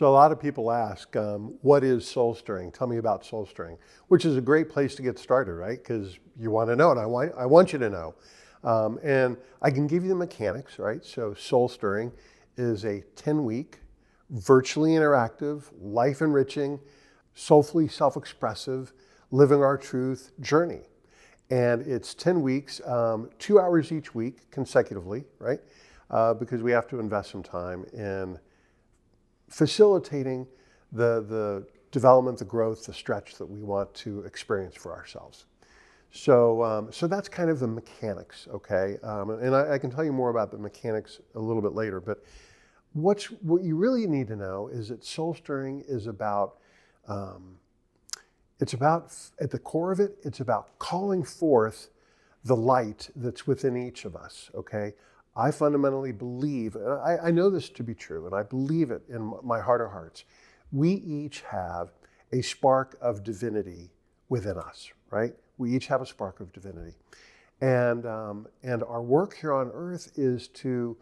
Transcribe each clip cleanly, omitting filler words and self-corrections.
So a lot of people ask, what is soul stirring? Tell me about soul stirring, which is a great place to get started, right? Because you want to know, and I want you to know. And I can give you the mechanics, right? So soul stirring is a 10-week, virtually interactive, life-enriching, soulfully self-expressive, living our truth journey. And it's 10 weeks, 2 hours each week consecutively, right? Because we have to invest some time in facilitating the development, the growth, the stretch that we want to experience for ourselves. So that's kind of the mechanics, okay? And I can tell you more about the mechanics a little bit later, but what you really need to know is that soul stirring is about, at the core of it, it's about calling forth the light that's within each of us, okay? I fundamentally believe, and I know this to be true, and I believe it in my heart of hearts, we each have a spark of divinity within us, right? We each have a spark of divinity. And our work here on earth is to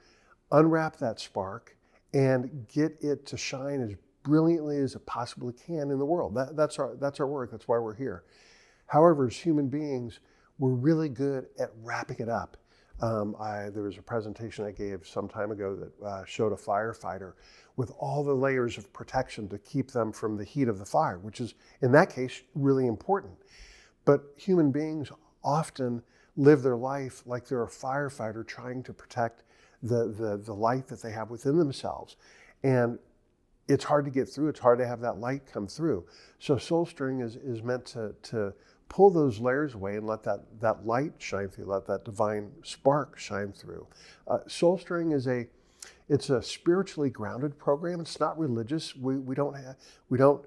unwrap that spark and get it to shine as brilliantly as it possibly can in the world. That's our work. That's why we're here. However, as human beings, we're really good at wrapping it up. There was a presentation I gave some time ago that showed a firefighter with all the layers of protection to keep them from the heat of the fire, which is, in that case, really important. But human beings often live their life like they're a firefighter trying to protect the light that they have within themselves. And it's hard to get through. It's hard to have that light come through. So soul stirring is meant to pull those layers away and let that light shine through, let that divine spark shine through. Soul stirring it's a spiritually grounded program. It's not religious. We don't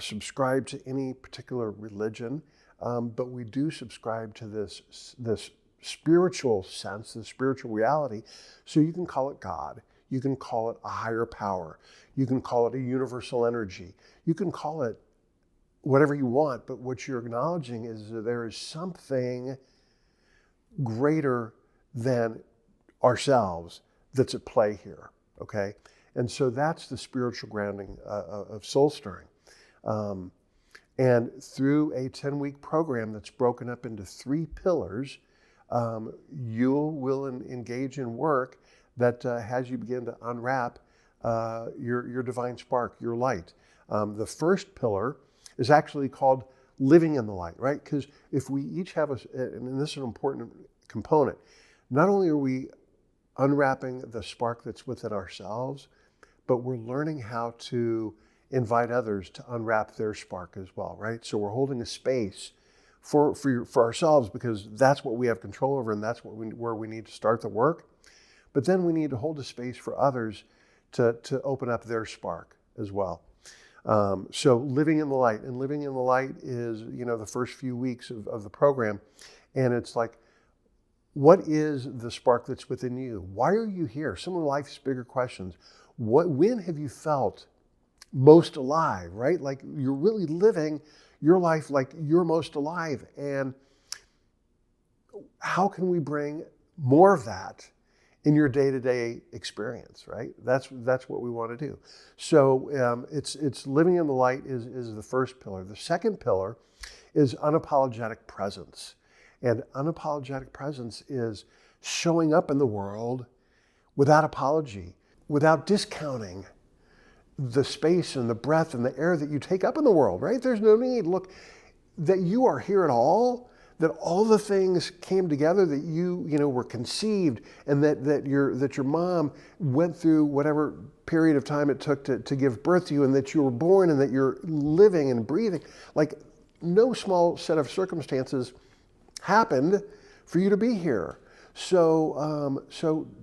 subscribe to any particular religion, but we do subscribe to this spiritual sense, this spiritual reality. So you can call it God. You can call it a higher power. You can call it a universal energy. You can call it whatever you want, but what you're acknowledging is that there is something greater than ourselves that's at play here, okay? And so that's the spiritual grounding of soul stirring. And through a 10-week program that's broken up into 3 pillars, you will engage in work that has you begin to unwrap your divine spark, your light. The first pillar is actually called living in the light, right? Because if we each have and this is an important component, not only are we unwrapping the spark that's within ourselves, but we're learning how to invite others to unwrap their spark as well, right? So we're holding a space for ourselves because that's what we have control over and that's where we need to start the work. But then we need to hold a space for others to open up their spark as well. So living in the light, and living in the light is, the first few weeks of the program. And it's like, what is the spark that's within you? Why are you here? Some of life's bigger questions. When have you felt most alive, right? Like you're really living your life like you're most alive. And how can we bring more of that in your day-to-day experience, right? That's what we want to do. So it's living in the light is the first pillar. The second pillar is unapologetic presence. And unapologetic presence is showing up in the world without apology, without discounting the space and the breath and the air that you take up in the world, right? There's no need. Look, that you are here at all, that all the things came together, that you were conceived, and that your mom went through whatever period of time it took to give birth to you, and that you were born, and that you're living and breathing. Like no small set of circumstances happened for you to be here. So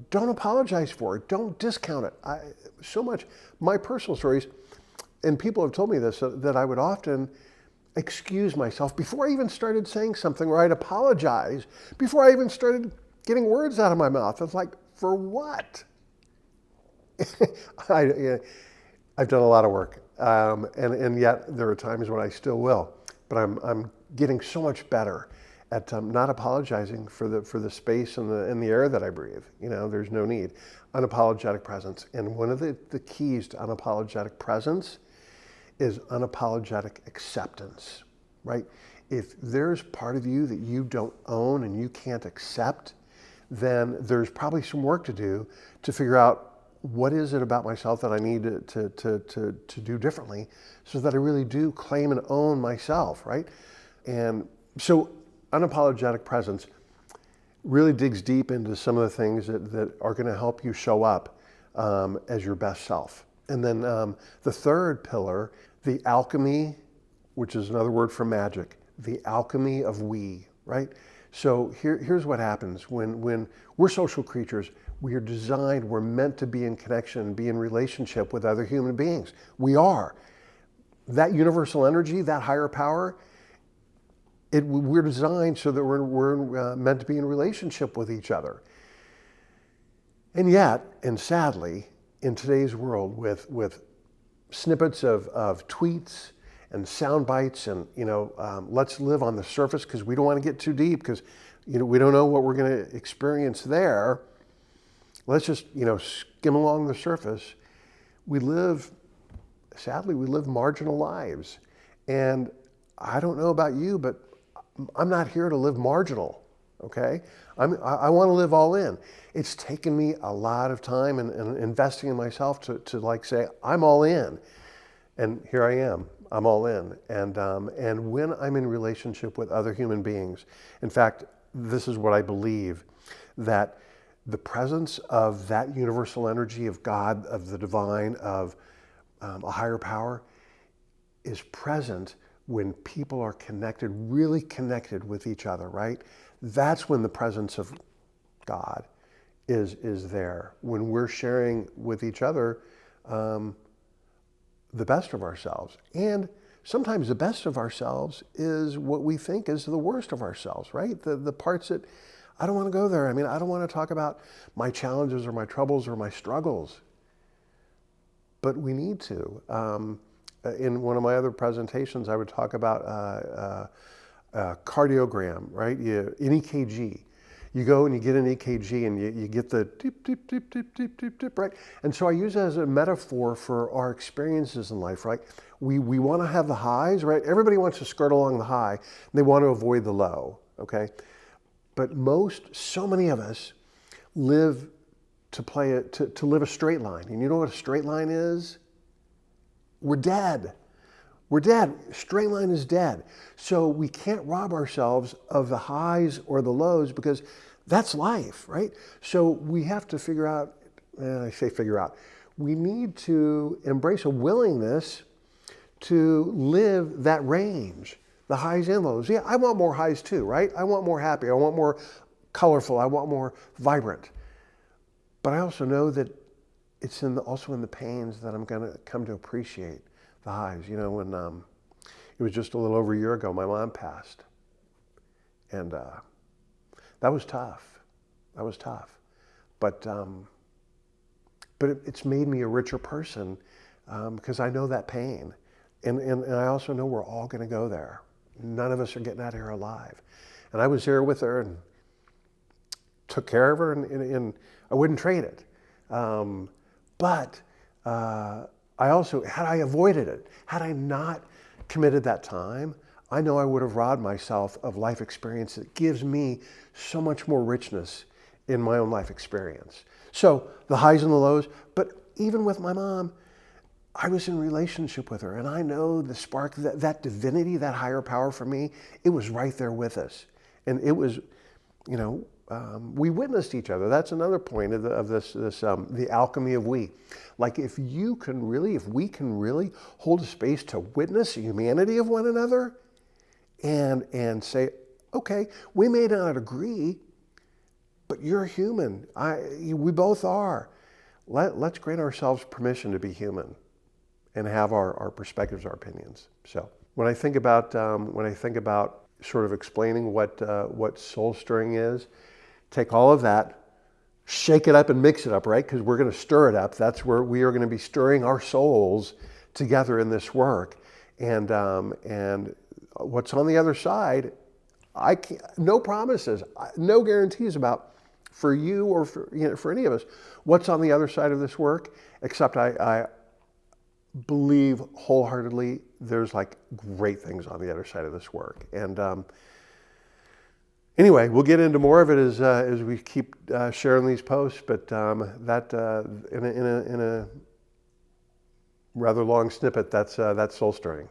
don't apologize for it. Don't discount it. So much, my personal stories, and people have told me this, that I would often excuse myself before I even started saying something, or I'd apologize before I even started getting words out of my mouth. It's like, for what? I've done a lot of work, and yet there are times when I still will, but I'm getting so much better at not apologizing for the space and the air that I breathe. There's no need. Unapologetic presence. And one of the keys to unapologetic presence is unapologetic acceptance, right? If there's part of you that you don't own and you can't accept, then there's probably some work to do to figure out what is it about myself that I need to do differently so that I really do claim and own myself, right? And so unapologetic presence really digs deep into some of the things that are going to help you show up as your best self. And then the third pillar, the alchemy, which is another word for magic, the alchemy of we, right? So here's what happens when we're social creatures. We are designed, we're meant to be in connection, be in relationship with other human beings. We are. That universal energy, that higher power, we're designed so that we're meant to be in relationship with each other. And yet, and sadly, in today's world with snippets of tweets and sound bites and, let's live on the surface because we don't want to get too deep because, we don't know what we're going to experience there. Let's just, skim along the surface. Sadly, we live marginal lives. And I don't know about you, but I'm not here to live marginal, okay? I want to live all in. It's taken me a lot of time and investing in myself to like say, I'm all in. And here I am, I'm all in. And when I'm in relationship with other human beings, in fact, this is what I believe, that the presence of that universal energy of God, of the divine, of a higher power is present when people are connected, really connected with each other, right? That's when the presence of God is there. When we're sharing with each other the best of ourselves. And sometimes the best of ourselves is what we think is the worst of ourselves, right? The parts that, I don't want to go there. I mean, I don't want to talk about my challenges or my troubles or my struggles. But we need to. In one of my other presentations, I would talk about cardiogram, right? An EKG. You go and you get an EKG and you get the dip, dip, dip, dip, dip, dip, dip, right? And so I use it as a metaphor for our experiences in life, right? We want to have the highs, right? Everybody wants to skirt along the high and they want to avoid the low, okay? But so many of us live to live a straight line. And you know what a straight line is? We're dead. We're dead. Straight line is dead. So we can't rob ourselves of the highs or the lows because that's life, right? So we have to figure out, we need to embrace a willingness to live that range, the highs and lows. Yeah, I want more highs too, right? I want more happy. I want more colorful. I want more vibrant. But I also know that it's also in the pains that I'm going to come to appreciate the highs. When it was just a little over a year ago, my mom passed. And that was tough. But it's made me a richer person because I know that pain. And I also know we're all going to go there. None of us are getting out of here alive. And I was there with her and took care of her, and I wouldn't trade it. But I also, had I avoided it, had I not committed that time, I know I would have robbed myself of life experience that gives me so much more richness in my own life experience. So the highs and the lows, but even with my mom, I was in relationship with her, and I know the spark, that divinity, that higher power for me, it was right there with us. And it was, we witnessed each other. That's another point of this the alchemy of we. Like if we can really hold a space to witness the humanity of one another and say, okay, we may not agree, but you're human. We both are. Let's grant ourselves permission to be human and have our perspectives, our opinions. So when I think about sort of explaining what soul stirring is, take all of that, shake it up and mix it up, right? Because we're going to stir it up. That's where we are going to be stirring our souls together in this work. And what's on the other side, I can't, no promises, no guarantees about for you or for, for any of us what's on the other side of this work, except I believe wholeheartedly there's like great things on the other side of this work. And anyway, we'll get into more of it as we keep sharing these posts, but that in a rather long snippet, that's soul stirring.